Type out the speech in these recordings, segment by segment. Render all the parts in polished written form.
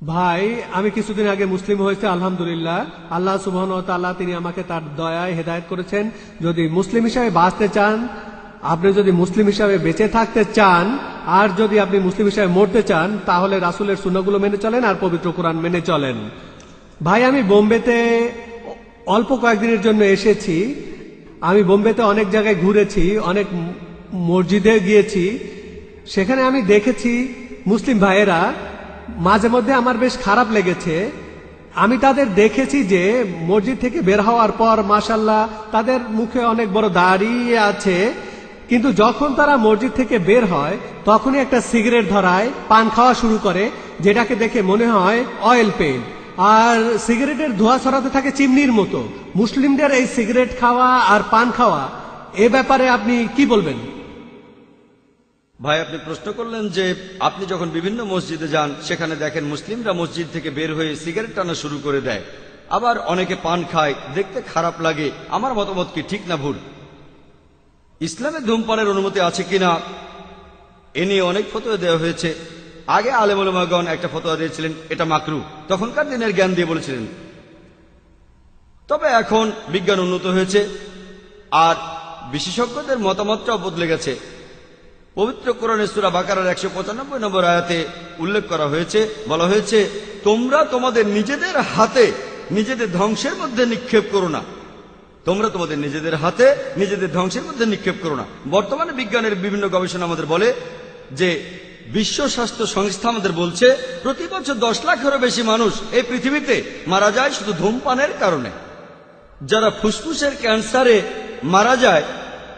ভাই, আমি কিছুদিন আগে মুসলিম হয়েছে, আলহামদুলিল্লাহ। আল্লাহ সুবহানাহু ওয়া তাআলা তিনি আমাকে তার দয়ায় হেদায়েত করেছেন। যদি মুসলিম হিসাবে বাঁচতে চান, আপনি যদি মুসলিম হিসাবে বেঁচে থাকতে চান, আর যদি আপনি মুসলিম হিসাবে মরতে চান, তাহলে রাসূলের সুন্নাহগুলো মেনে চলেন আর পবিত্র কোরআন মেনে চলেন। ভাই, আমি বোম্বেতে অল্প কয়েকদিনের জন্য এসেছি। আমি বোম্বেতে অনেক জায়গায় ঘুরেছি, অনেক মসজিদে গিয়েছি। সেখানে আমি দেখেছি মুসলিম ভাইয়েরা, মাঝে মধ্যে আমার বেশ খারাপ লেগেছে। আমি তাদের দেখেছি যে মসজিদ থেকে বের হওয়ার পর মাশাআল্লাহ তাদের মুখে অনেক বড় দাড়ি আছে, কিন্তু যখন তারা মসজিদ থেকে বের হয় তখনই একটা সিগারেট ধরায়, পান খাওয়া শুরু করে, যেটাকে দেখে মনে হয় অয়েল পেইন্ট। আর সিগারেটের ধোঁয়া ছড়াতে থাকে চিমনির মতো। মুসলিমদের এই সিগারেট খাওয়া আর পান খাওয়া, এ ব্যাপারে আপনি কি বলবেন? ভাই, আপনি প্রশ্ন করলেন যে আপনি যখন বিভিন্ন মসজিদে যান সেখানে দেখেন মুসলিমরা মসজিদ থেকে বের হয়ে সিগারেট টানা শুরু করে দেয়, আবার অনেকে পান খায়, দেখতে খারাপ লাগে। আমার মতামত কি ঠিক না ভুল? ইসলামে ধূমপানের অনুমতি আছে কিনা এ নিয়ে অনেক ফতোয়া দেওয়া হয়েছে। আগে আলেম ওলামাগণ একটা ফতোয়া দিয়েছিলেন এটা মাকরু, তখনকার দিনের জ্ঞান দিয়ে বলেছিলেন। তবে এখন বিজ্ঞান উন্নত হয়েছে আর বিশেষজ্ঞদের মতামতটাও বদলে গেছে। পবিত্র কোরআনের সূরা বাকারার 195 নম্বর আয়াতে উল্লেখ করা হয়েছে, বলা হয়েছে, তোমরা তোমাদের নিজেদের হাতে নিজেদের ধ্বংসের মধ্যে নিক্ষেপ করো না। তোমরা তোমাদের নিজেদের হাতে নিজেদের ধ্বংসের মধ্যে নিক্ষেপ করো না। বর্তমানে বিজ্ঞানের বিভিন্ন গবেষণা আমাদের বলে যে বিশ্ব স্বাস্থ্য সংস্থা আমাদের বলছে প্রতি বছর 10 লাখেরও বেশি মানুষ এই পৃথিবীতে মারা যায় শুধু ধূমপানের কারণে। যারা ফুসফুসের ক্যান্সারে মারা যায়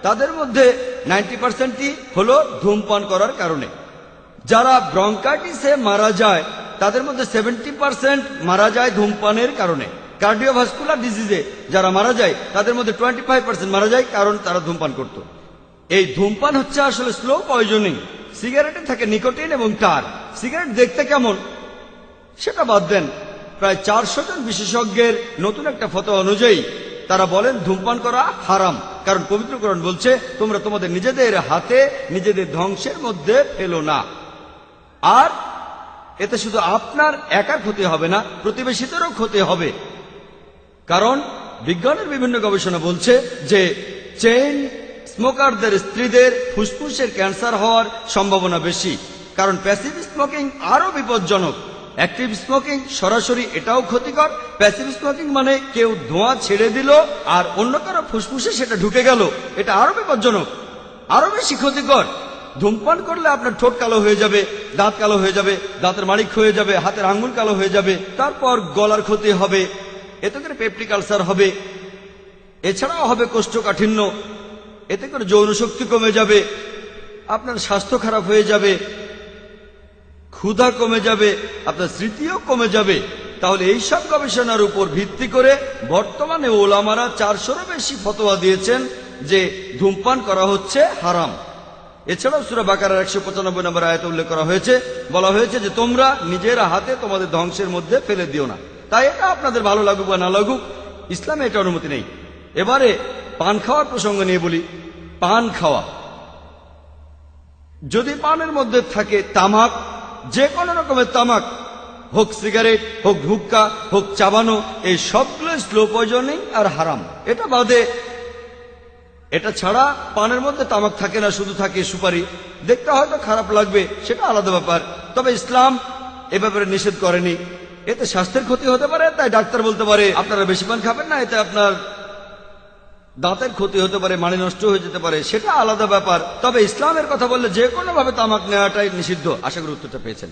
তাদের মধ্যে 90%ই হলো ধূমপান করার কারণে। যারা ব্রঙ্কাইটিসে মারা যায় তাদের মধ্যে 70% মারা যায় ধূমপানের কারণে। কার্ডিওভাস্কুলার ডিজিজে যারা মারা যায় তাদের মধ্যে 25% মারা যায় কারণ তারা ধূমপান করত। এই ধূমপান হচ্ছে আসলে স্লো পয়জনিং। সিগারেটে থাকে নিকোটিন এবং টার। সিগারেট দেখতে কেমন সেটা বাদ দেন, প্রায় 400 জন বিশেষজ্ঞের নতুন একটা ফতোয়া অনুযায়ী তারা বলেন ধূমপান করা হারাম, কারণ পবিত্র কোরআন বলছে তোমরা তোমাদের নিজেদের হাতে নিজেদের ধ্বংসের মধ্যে ফেলো না। আর এতে শুধু আপনার একার ক্ষতি হবে না, প্রতিবেশীদেরও ক্ষতি হবে। কারণ বিজ্ঞানের বিভিন্ন গবেষণা বলছে যে চেইন স্মোকারদের স্ত্রীদের ফুসফুসের ক্যান্সার হওয়ার সম্ভাবনা বেশি, কারণ প্যাসিভ স্মোকিং আরো বিপজ্জনক। অ্যাক্টিভ স্মোকিং সরাসরি এটাও ক্ষতিকর। প্যাসিভ স্মোকিং মানে কেউ ধোঁয়া ছেড়ে দিল আর অন্য কারো ফুসফুসে সেটা ঢুকে গেল, এটা আরো বিপজ্জনক, আরো বেশি ক্ষতিকর। ধূমপান করলে আপনার ঠোঁট কালো হয়ে যাবে, দাঁত কালো হয়ে যাবে, দাঁতের মাড়ি হয়ে যাবে, হাতের আঙ্গুল কালো হয়ে যাবে, তারপর গলার ক্ষতি হবে, এতে করে পেপটিক আলসার হবে, এছাড়াও হবে কোষ্ঠকাঠিন্য, এতে করে যৌন শক্তি কমে যাবে, আপনার স্বাস্থ্য খারাপ হয়ে যাবে, ক্ষুধা কমে যাবে, আপনার স্মৃতিও কমে যাবে। তাহলে এইসব গবেষণার উপর ভিত্তি করে বর্তমানে ওলামারা 400-এরও বেশি ফতোয়া দিয়েছেন যে ধূমপান করা হচ্ছে হারাম। এছাড়াও সূরা বাকারার 195 নম্বর আয়াতে উল্লেখ করা হয়েছে, বলা হয়েছে যে তোমরা নিজের হাতে তোমাদের ধ্বংসের মধ্যে ফেলে দিও না। তাই এটা আপনাদের ভালো লাগুক বা না লাগুক, ইসলামে এটা অনুমতি নেই। এবারে পান খাওয়ার প্রসঙ্গ নিয়ে বলি। পান খাওয়া, যদি পানের মধ্যে থাকে তামাক, যে কোনো রকমের তামাক, হোক সিগারেট, হোক হুক্কা, হোক চাবানো, এই সবগুলো স্লো পয়জনিং আর হারাম। এটা বাদে, এটা ছাড়া পানের মধ্যে তামাক থাকে না, শুধু থাকে সুপারি। দেখতে হয়তো খারাপ লাগবে, সেটা আলাদা ব্যাপার। তবে ইসলাম এ ব্যাপারে নিষেধ করেনি। এতে স্বাস্থ্যের ক্ষতি হতে পারে, তাই ডাক্তার বলতে পারে আপনারা বেশি পান খাবেন না, এতে আপনার দাঁতের ক্ষতি হতে পারে, মাড়ি নষ্ট হয়ে যেতে পারে, সেটা আলাদা ব্যাপার। তবে ইসলামের কথা বললে যে কোনো ভাবে তামাক নেওয়াটাই নিষিদ্ধ। আশা করি উত্তরটা পেয়েছেন।